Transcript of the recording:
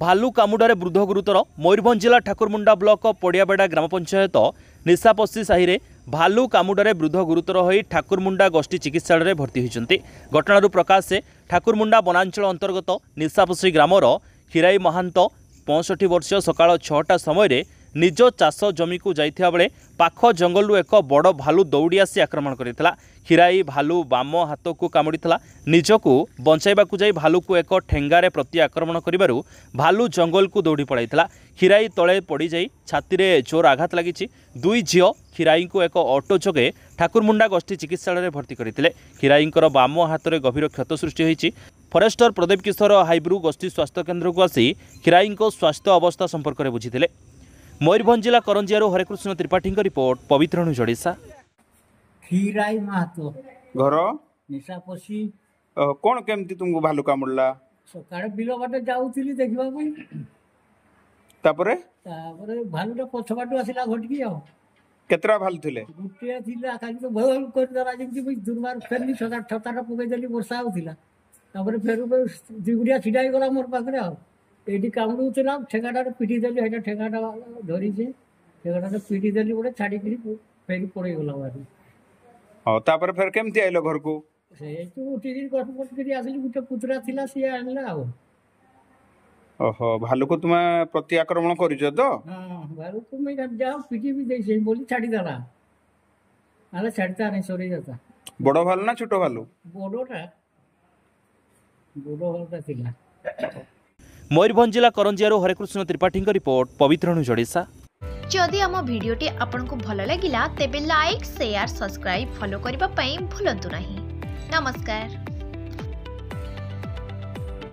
भालू कामुडारे वृद्ध गुरुतर मयूरभंज जिला ठाकुरमुंडा ब्लॉक पड़ियाबेड़ा ग्राम पंचायत निशापसी साहि भालू कामुडारे वृद्ध गुरुतर होई ठाकुरमुंडा गोष्ठी चिकित्सालय भर्ती होती। घटनार प्रकाश ठाकुरमुंडा वनांचल अंतर्गत निशापसी ग्रामर खीराई महांत 65 वर्ष सकाळ 6टा समय निज चाष जमी को जाइथिया बेले पाख जंगलू एक बड़ भालू दौड़ी आसी आक्रमण करथिला। खीराई भालू बाम हाथ को कामुड़ीथिला। निजकू बंचाइबाकू जाई भालू को एक ठेंगारे प्रति आक्रमण करिबारु भालू जंगल को दौड़ी पड़ाइथिला। खीराई तले पड़ी जाई छाती रे जोर आघात लागिछि। दुई झियो खीराई को एक ऑटो जोगे ठाकुरमुंडा गोष्ठी चिकित्सालय भर्ती करथिले। खीराईंकर बाम हाथ रे गभीर क्षत सृष्टि होइछि। फरेस्टर प्रदीप किशोर हाइब्रू गोष्ठी स्वास्थ्य केन्द्र को आसी खीराई स्वास्थ्य अवस्था संपर्क में बुझीथिले। मयूरभंज जिला करंजियारू हरेकृष्ण त्रिपाठी रिपोर्ट पवित्र जोड़ीसा। खीराई महतो घर निशापसी कौन केमती तुमको भालू कामुड़ला? सकाळे बिल बाटे जाउथिली देखिबा पई तापरे भालूटा पछबाटू आसिला घटकी आ केतरा भालू थिले? गुटिया थिला खाली तो भल कर दरा जेंती पई दुर्मार फेरनी सदा ठताटा पके देली वर्षा होथिला। तापरे फेरु दिगुडिया छिडाई गला मोर पाखरे आ एडी कामुडू थिला ठेगाटा पिटी देली हेटा ठेगाटा धरी जे ठेगाटा पिटी देली बडे छाडी करी फेरी पड़े गला बारी। हां तापर फेर केमती आइलो घर को? से तू उठी गटपट करी आसली गुटे पुतरा थिला से आनला आ। ओहो भालू को तुम प्रति आक्रमण करिज तो? हां भालू को मैं जाओ पिटी भी देई से बोली छाडी दला आले छाडता नहीं सरी जाता। बड़ो भालू ना छोटो भालू? बड़ोटा थिला। मयूरभंज जिला करंजियारू हरेकृष्ण त्रिपाठी रिपोर्ट पवित्र जोड़ीसा। जदि आम भिडियोटी आपंक भल लगिला तेबे लाइक शेयर सब्सक्राइब फॉलो करने भूलु नहीं। नमस्कार।